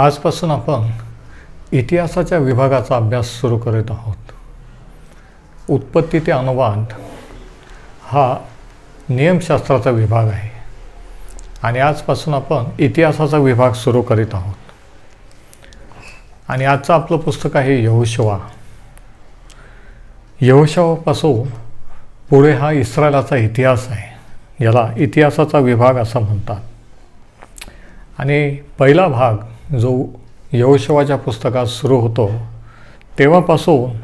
आजपासून आपण इतिहासाच्या विभागाचा अभ्यास सुरू करीत आहोत. उत्पत्ती ते अनुवाद हा नियमशास्त्राचा विभाग आहे आणि आजपासून आपण इतिहासाचा विभाग सुरू करीत आहोत. आणि आजचं आपलं पुस्तक आहे यहोशुवा. यहोशुवापासून पुढे हा इस्रायलाचा इतिहास आहे. याला इतिहासाचा विभाग असं म्हणतात. आणि पहिला भाग जो यहोशुवाच्या पुस्तकात सुरू होतो तेव्हापासून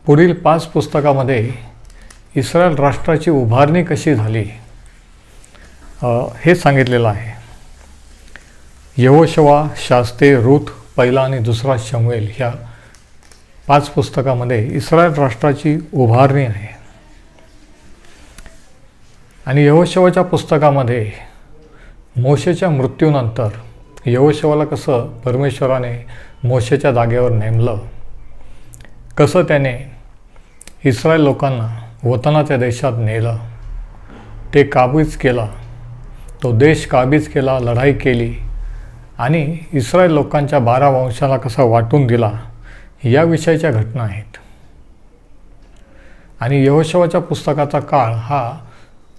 पुढील 5 पुस्तकामध्ये इस्रायल राष्ट्राची उभारणी कशी झाली हे सांगितलेलं आहे. यहोशुवा, शास्त्रे, रूथ, पहिला आणि दुसरा शमूएल ह्या 5 पुस्तकामध्ये इस्रायल राष्ट्राची उभारणी आहे. आणि यहोशुवाच्या पुस्तकामध्ये मोशेच्या मृत्यूनंतर यहोशुवाला कसं परमेश्वराने मोशेच्या जागेवर नेमलं, कसं त्याने इस्रायल लोकांना वतनाच्या देशात नेलं, ते काबीज केला, तो देश काबीज केला, लढाई केली आणि इस्रायल लोकांच्या 12 वंशाला कसा वाटून दिला, या विषयाच्या घटना आहेत. आणि यहोशुवाच्या पुस्तकाचा काळ हा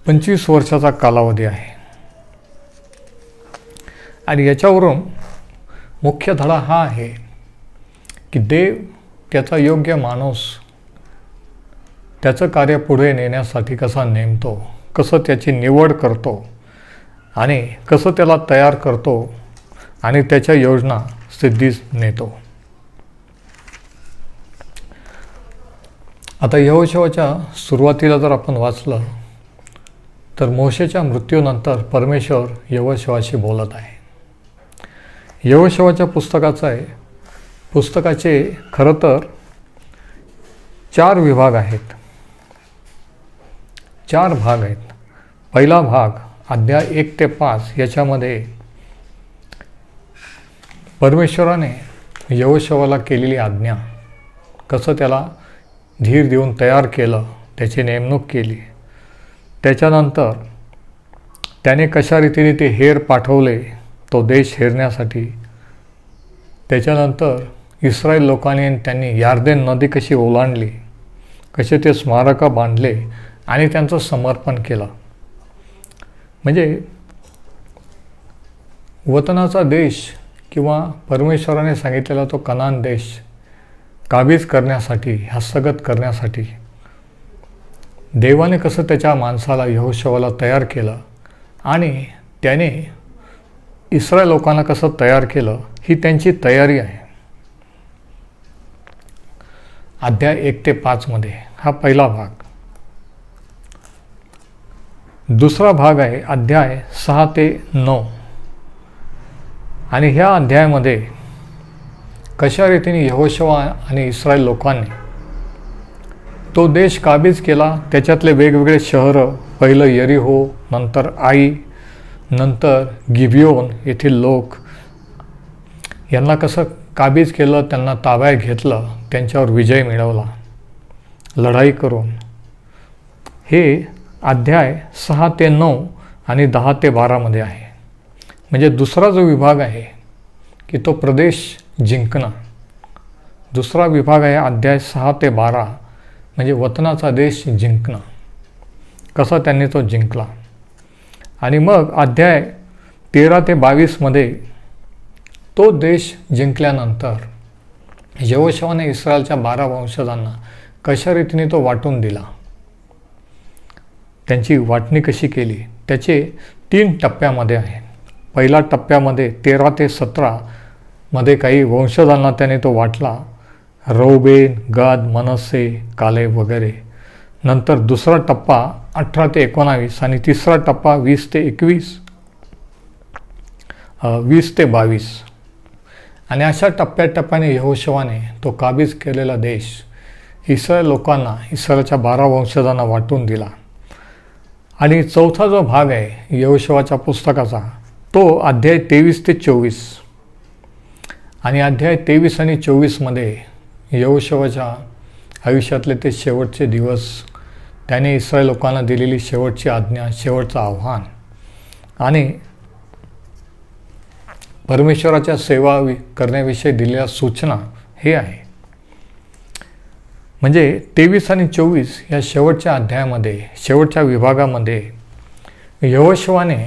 25 वर्षाचा कालावधी आहे. आणि याच्यावरून मुख्य धडा हा आहे की देव त्याचा योग्य माणूस त्याचं कार्य पुढे नेण्यासाठी कसा नेमतो, कसं त्याची निवड करतो आणि कसं त्याला तयार करतो आणि त्याच्या योजना सिद्धीस नेतो. आता यहोशुवाच्या सुरुवातीला जर आपण वाचलं तर मोशेच्या मृत्यूनंतर परमेश्वर यहोशुवाशी बोलत आहे. यहोशुवाच्या पुस्तकाचे खरं तर 4 विभाग आहेत, 4 भाग आहेत. पहिला भाग अध्याय 1 ते 5 याच्यामध्ये परमेश्वराने यहोशुवाला केलेली आज्ञा, कसं त्याला धीर देऊन तयार केलं, त्याची नेमणूक केली, त्याच्यानंतर त्याने कशा रीतीने ते हेर पाठवले तो देश हेरण्यासाठी, त्याच्यानंतर इस्रायल लोकांनी त्यांनी यार्देन नदी कशी ओलांडली, कसे ते स्मारकं बांधले आणि त्यांचं समर्पण केलं. म्हणजे वतनाचा देश किंवा परमेश्वराने सांगितलेला तो कनान देश काबीज करण्यासाठी, हस्तगत करण्यासाठी देवाने कसं त्याच्या माणसाला यहोशुवाला तयार केलं आणि त्याने इस्रायल लोकांना कसं तयार केलं, ही त्यांची तयारी आहे. अध्याय 1 ते 5 मध्ये हा पहिला भाग. दुसरा भाग आहे अध्याय 6 ते 9 आणि ह्या अध्यायामध्ये कशा रीतीने यहोशुवा आणि इस्रायल लोकांनी तो देश काबीज केला, त्याच्यातले वेगवेगळे शहरं, पहिलं यरीहो, नंतर आई, नंतर गिबियोन येथील लोक, यांना कसं काबीज केलं, त्यांना ताब्यात घेतलं, त्यांच्यावर विजय मिळवला लढाई करून. हे अध्याय 6 ते 9 आणि 10 ते 12 मध्ये आहे. म्हणजे दुसरा जो विभाग आहे की तो प्रदेश जिंकणं. दुसरा विभाग आहे अध्याय 6 ते 12 म्हणजे वतनाचा देश जिंकणं, कसा त्यांनी तो जिंकला. आणि मग अध्याय 13 ते 22 मध्ये तो देश जिंकल्यानंतर यहोशुवाने इस्रायलच्या 12 वंशजांना कशा रीतीने तो वाटून दिला, त्यांची वाटणी कशी केली, त्याचे 3 टप्प्यामध्ये आहे. पहिल्या टप्प्यामध्ये 13 ते 17 मध्ये काही वंशजांना त्याने तो वाटला, रौबेन, गाद, मनस्से, कालेब वगैरे. नंतर दुसरा टप्पा 18 ते 19 आणि तिसरा टप्पा 20 ते 22. आणि अशा टप्प्याटप्प्याने यहोशुवाने तो काबीज केलेला देश इस्रायल लोकांना, इस्रायलच्या 12 वंशजांना वाटून दिला. आणि चौथा जो भाग आहे यहोशुवाच्या पुस्तकाचा तो अध्याय 23 ते 24. आणि अध्याय 23 आणि 24 मध्ये यहोशुवाच्या आयुष्यातले ते शेवटचे दिवस, त्याने इस्रायल लोकांना दिलेली शेवटची आज्ञा, शेवटचं आव्हान आणि परमेश्वराच्या सेवा करण्याविषयी दिलेल्या सूचना हे आहे. म्हणजे 23 आणि 24 या शेवटच्या अध्यायामध्ये, शेवटच्या विभागामध्ये यहोशुआने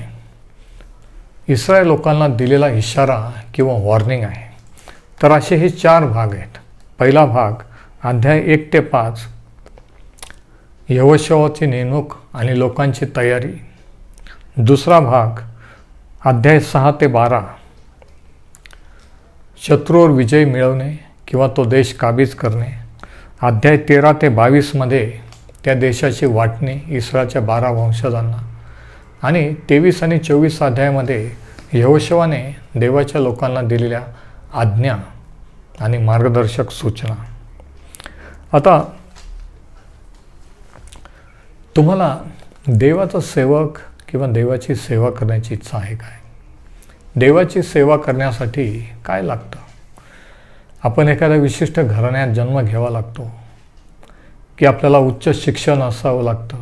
इस्रायल लोकांना दिलेला इशारा किंवा वॉर्निंग आहे. तर असे हे 4 भाग आहेत. पहिला भाग अध्याय 1 ते 5 यहोशुआची नेमणूक आणि लोकांची तयारी. दुसरा भाग अध्याय 6 ते 12 शत्रूवर विजय मिळवणे किंवा तो देश काबीज करणे. अध्याय 13 ते 22 मध्ये त्या देशाची वाटणी इस्रायलच्या 12 वंशजांना. आणि 23 आणि 24 अध्यायामध्ये यहोशुआने देवाच्या लोकांना दिलेल्या आज्ञा आणि मार्गदर्शक सूचना. आता तुम्हाला देवाचा सेवक किंवा देवाची सेवा करण्याची इच्छा आहे काय? देवाची सेवा करण्यासाठी काय लागतं? आपण एखाद्या विशिष्ट घराण्यात जन्म घ्यावा लागतो की आपल्याला उच्च शिक्षण असावं लागतं?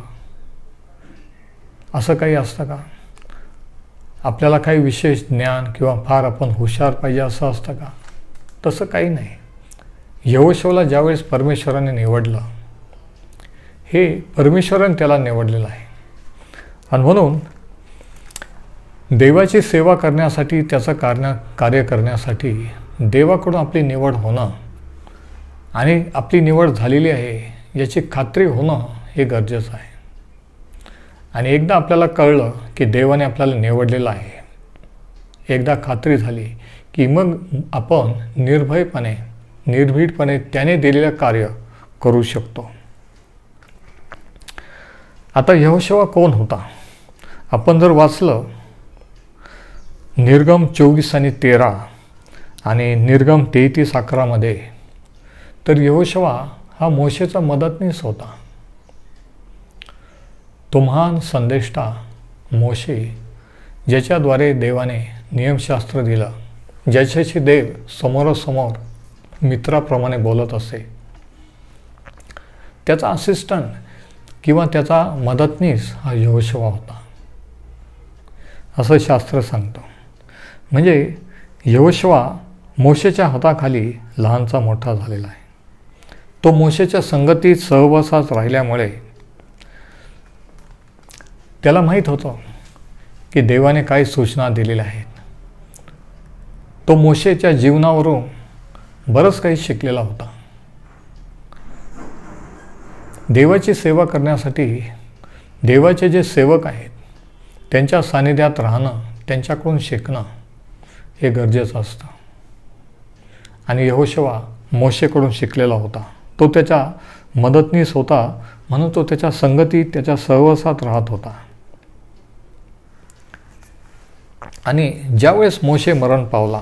असं काही असतं का? आपल्याला काही विशेष ज्ञान किंवा फार आपण हुशार पाहिजे असं असतं का? तसं काही नाही. यहोशुआला ज्यावेळेस परमेश्वराने निवडलं, हे परमेश्वराने त्याला निवडलेलं आहे. आणि म्हणून देवाची सेवा करण्यासाठी, त्याचं कार्य करण्यासाठी देवाकडून आपली निवड होणं आणि आपली निवड झालेली आहे याची खात्री होणं हे गरजेचं आहे. आणि एकदा आपल्याला कळलं की देवाने आपल्याला निवडलेलं आहे, एकदा खात्री झाली की मग आपण निर्भयपणे, निर्भीडपणे त्याने दिलेलं कार्य करू शकतो. आता यहोशुआ कोण होता? आपण जर वाचलं निर्गम 24 आणि 13 आणि निर्गम 33:11 मध्ये, तर यहोशुआ हा मोशेचा मदतनीस होता. तो महान संदेष्टा मोशे, ज्याच्याद्वारे देवाने नियमशास्त्र दिलं, ज्याच्याशी देव समोरासमोर मित्राप्रमाणे बोलत असे, त्याचा असिस्टंट किंवा त्याचा मदतनीस हा यहोशुआ होता असं शास्त्र सांगतं. म्हणजे यहोशुआ मोशेच्या हाताखाली लहानचा मोठा झालेला आहे. तो मोशेच्या संगतीत सहवासात राहिल्यामुळे त्याला माहीत होतं की देवाने काय सूचना दिलेल्या आहेत. तो मोशेच्या जीवनावरून बरंच काही शिकलेला होता. देवाची सेवा करण्यासाठी देवाचे जे सेवक आहेत त्यांच्या सानिध्यात राहणं, त्यांच्याकडून शिकणं हे गरजेचं असतं. आणि यहोशुआ मोशेकडून शिकलेला होता. तो त्याच्या मदतनीस होता, म्हणून तो त्याच्या संगतीत, त्याच्या सहवासात राहत होता. आणि ज्यावेळेस मोशे मरण पावला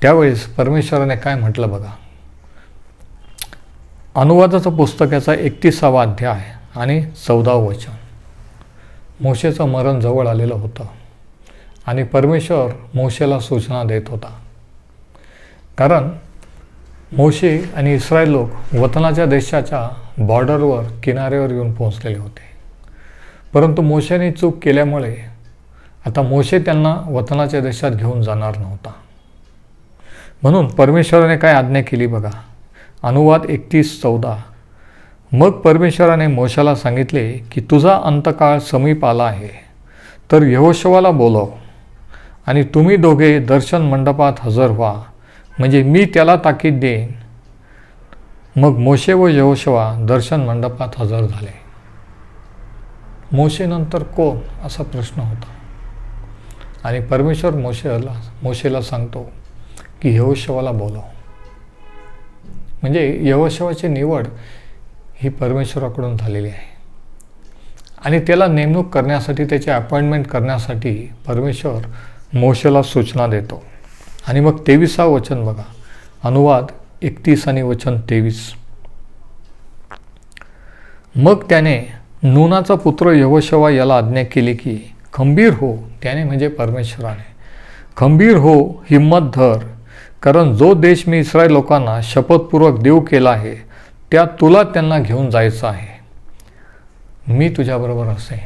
त्यावेळेस परमेश्वराने काय म्हटलं बघा. अनुवादाचं पुस्तकाचा 31वा अध्याय आणि 14वे वचन. मोशेचं मरण जवळ आलेलं होतं आणि परमेश्वर मोशेला सूचना देत होता. कारण मोशे आणि इस्रायल लोक वतनाच्या देशाच्या बॉर्डरवर, किनाऱ्यावर येऊन पोहोचलेले होते. परंतु मोशेने चूक केल्यामुळे आता मोशे त्यांना वतनाच्या देशात घेऊन जाणार नव्हता. म्हणून परमेश्वराने काय आज्ञा केली बघा. अनुवाद 31:14. मग परमेश्वराने मोशेला सांगितले की तुझा अंतकाळ समीप आला आहे, तर यहोशुआला बोलव आणि तुम्ही दोघे दर्शन मंडपात हजर व्हा, म्हणजे मी त्याला ताकीद देईन. मग मोशे व यहोशुआ दर्शन मंडपात हजर झाले. मोशेनंतर कोण असा प्रश्न होता. आणि परमेश्वर मोशेला सांगतो की यहोशुआला बोलव. म्हणजे यहोशुआची निवड ही परमेश्वराकडून झालेली आहे. आणि त्याला नेमणूक करण्यासाठी, त्याची अपॉइंटमेंट करण्यासाठी परमेश्वर मोशेला सूचना देतो. आणि मग 23वे वचन बघा. अनुवाद 31 आणि वचन 23. मग त्याने नूनाचा पुत्र यहोशुआ याला आज्ञा केली की खंबीर हो. त्याने म्हणजे परमेश्वराने. खंबीर हो, हिम्मत धर, कारण जो देश मी इस्रायल लोकांना शपथपूर्वक देऊ केला आहे त्यात तुला त्यांना घेऊन जायचं आहे. मी तुझ्याबरोबर असेन.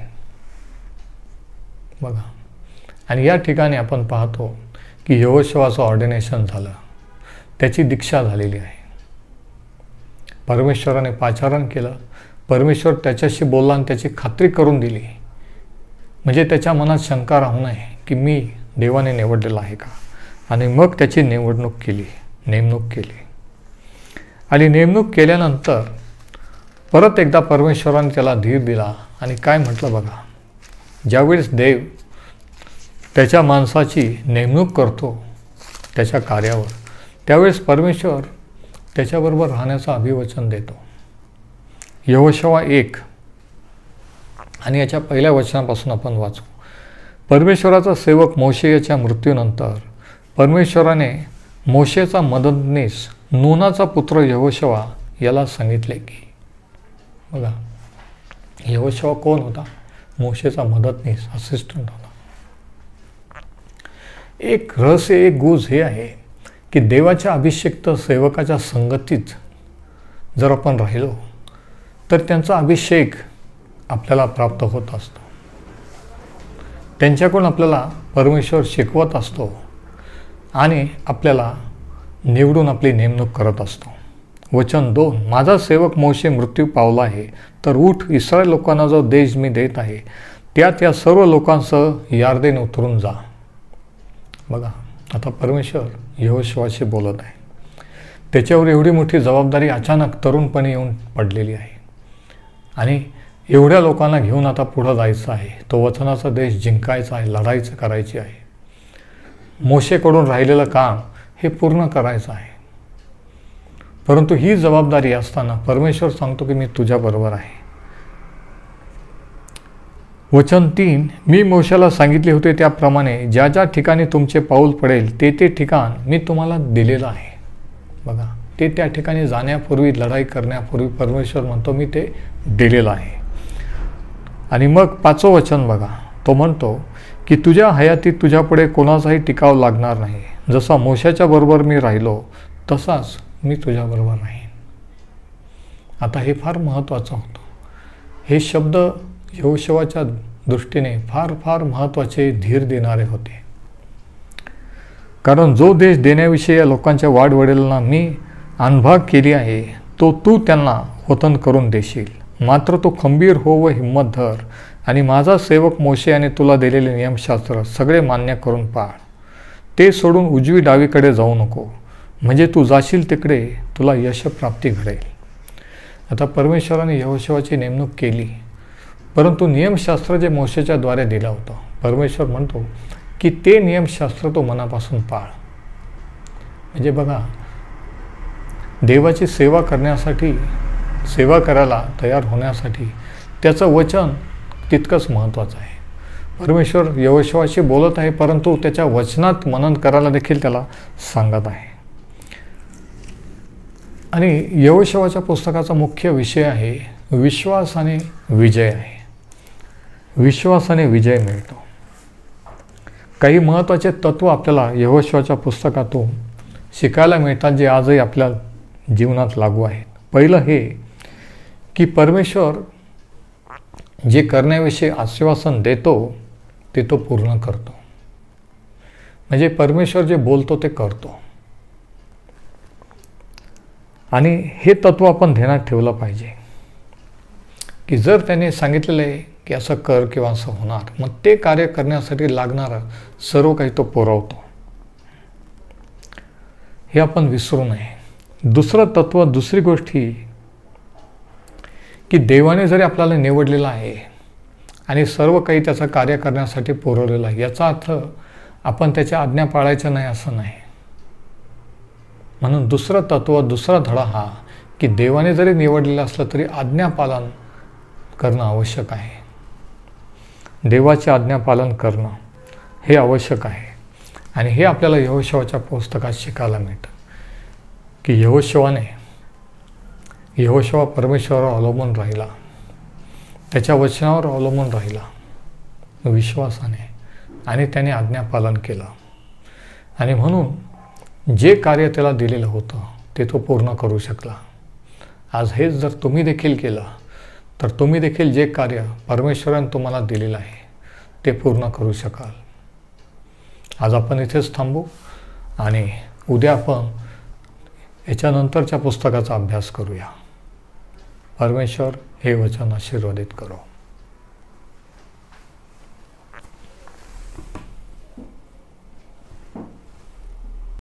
बघा. आणि या ठिकाणी आपण पाहतो की यहोशुवाचं ऑर्डिनेशन झालं, त्याची दीक्षा झालेली आहे. परमेश्वराने पाचारण केलं, परमेश्वर त्याच्याशी बोलला आणि त्याची खात्री करून दिली, म्हणजे त्याच्या मनात शंका राहू नये की मी देवाने निवडलेला आहे का. आणि मग त्याची नेमणूक केली. आणि नेमणूक केल्यानंतर परत एकदा परमेश्वराने त्याला धीर दिला आणि काय म्हटलं बघा, ज्यावेळेस देव त्याच्या माणसाची नेमणूक करतो त्याच्या कार्यावर, त्यावेळेस परमेश्वर त्याच्याबरोबर राहण्याचं अभिवचन देतो. यहोशुवा 1 आणि याच्या पहिल्या वचनापासून आपण वाचू. परमेश्वराचा सेवक मोशे याच्या मृत्यूनंतर परमेश्वराने मोशेचा मदतनीस नूनाचा पुत्र यहोशुवा याला सांगितले की, बघा यहोशुवा कोण होता? मोशेचा मदतनीस, असिस्टंट होता. एक रहस्य, एक गुज हे आहे की देवाच्या अभिषिक्त सेवकाच्या संगतीत जर आपण राहिलो तर त्यांचा अभिषेक आपल्याला प्राप्त होत असतो. त्यांच्याकडून आपल्याला परमेश्वर शिकवत असतो आणि आपल्याला निवडून आपली नेमणूक करत असतो. वचन 2, माझा सेवक मोशे मृत्यू पावला आहे, तर उठ, इस्रायल लोकांना जो देश मी देत आहे त्यात या सर्व लोकांसह यार्देन उतरून जा. बघा आता परमेश्वर यहोशुवाशी बोलत आहे. त्याच्यावर एवढी मोठी जबाबदारी अचानक तरुणपणे येऊन पडलेली आहे आणि एवढ्या लोकांना घेऊन आता पुढं जायचं आहे. तो वचनाचा देश जिंकायचा आहे, लढाईचं करायची आहे. मोशेकडून राहिलेलं काम हे पूर्ण करायचं आहे. परंतु ही जबाबदारी असताना परमेश्वर सांगतो की मी तुझ्याबरोबर आहे. वचन 3, मी मोशेला सांगितले होते त्याप्रमाणे ज्या ज्या ठिकाणी तुमचे पाऊल पडेल ते ते ठिकाण मी तुम्हाला दिलेलं आहे. बघा ते त्या ठिकाणी जाण्यापूर्वी, लढाई करण्यापूर्वी परमेश्वर म्हणतो मी ते दिलेलं आहे. आणि मग 5वं वचन बघा, तो म्हणतो की तुझ्या हयातीत तुझ्यापुढे कोणाचाही टिकाव लागणार नाही. जसा मोशाच्या बरोबर मी राहिलो तसाच मी तुझ्याबरोबर राहीन. आता हे फार महत्त्वाचं होतं. हे शब्द यहोशुवाच्या दृष्टीने फार फार महत्त्वाचे, धीर देणारे होते. कारण जो देश देण्याविषयी या लोकांच्या वाडवडिलांना मी अनभाग केली आहे तो तू त्यांना वतन करून देशील. मात्र तू खंबीर हो व हिंमत धर आणि माझा सेवक मोशे याने तुला दिलेले नियमशास्त्र सगळे मान्य करून पाळ. ते सोडून उजवी डावीकडे जाऊ नको, म्हणजे तू जाशील तिकडे तुला यशप्राप्ती घडेल. आता परमेश्वराने यहोशुवाची नेमणूक केली, परंतु नियमशास्त्र जे मोशेच्या द्वारे दिलं होतं, परमेश्वर म्हणतो की ते नियमशास्त्र तो मनापासून पाळ. म्हणजे बघा देवाची सेवा करण्यासाठी, सेवा करायला तयार होण्यासाठी त्याचं वचन तितकंच महत्त्वाचं आहे. परमेश्वर यहोशुवाशी बोलत आहे, परंतु त्याच्या वचनात मनन करायला देखील त्याला सांगत आहे. आणि यहोशुवाच्या पुस्तकाचा मुख्य विषय आहे विश्वासाने विजय आहे. विश्वासाने विजय मिळतो. काही महत्त्वाचे तत्त्व आपल्याला यहोशुवाच्या पुस्तकातून शिकायला मिळतात जे आजही आपल्या जीवनात लागू आहेत. पहिलं हे की परमेश्वर जे करण्याविषयी आश्वासन देतो ते तो पूर्ण करतो. म्हणजे परमेश्वर जे बोलतो ते करतो. आणि हे तत्त्व आपण ध्यानात ठेवलं पाहिजे की जर त्याने सांगितलेलं आहे की असं कर किंवा असं होणार, मग ते कार्य करण्यासाठी लागणारं सर्व काही तो पुरवतो. हे आपण विसरू नये. दुसरं तत्त्व, दुसरी गोष्ट ही की देवाने जरी आपल्याला निवडलेलं आहे आणि सर्व काही त्याचं कार्य करण्यासाठी पुरवलेलं आहे, याचा अर्थ आपण त्याच्या आज्ञा पाळायच्या नाही असं नाही. म्हणून दुसरं तत्त्व, दुसरा धडा हा की देवाने जरी निवडलेलं असलं तरी आज्ञापालन करणं आवश्यक आहे. देवाचे आज्ञापालन करणं हे आवश्यक आहे. आणि हे आपल्याला यहोशुवाच्या पुस्तकात शिकायला मिळतं की यहोशुवा परमेश्वरावर अवलंबून राहिला, त्याच्या वचनावर अवलंबून राहिला विश्वासाने, आणि त्याने आज्ञापालन केलं. आणि म्हणून जे कार्य त्याला दिलेलं होतं ते तो पूर्ण करू शकला. आज हेच जर तुम्ही देखील केलं तर तुम्ही देखील जे कार्य परमेश्वराने तुम्हाला दिलेलं आहे ते पूर्ण करू शकाल. आज आपण इथेच थांबू आणि उद्या आपण याच्यानंतरच्या पुस्तकाचा अभ्यास करूया. परमेश्वर हे वचन आशीर्वादित करो.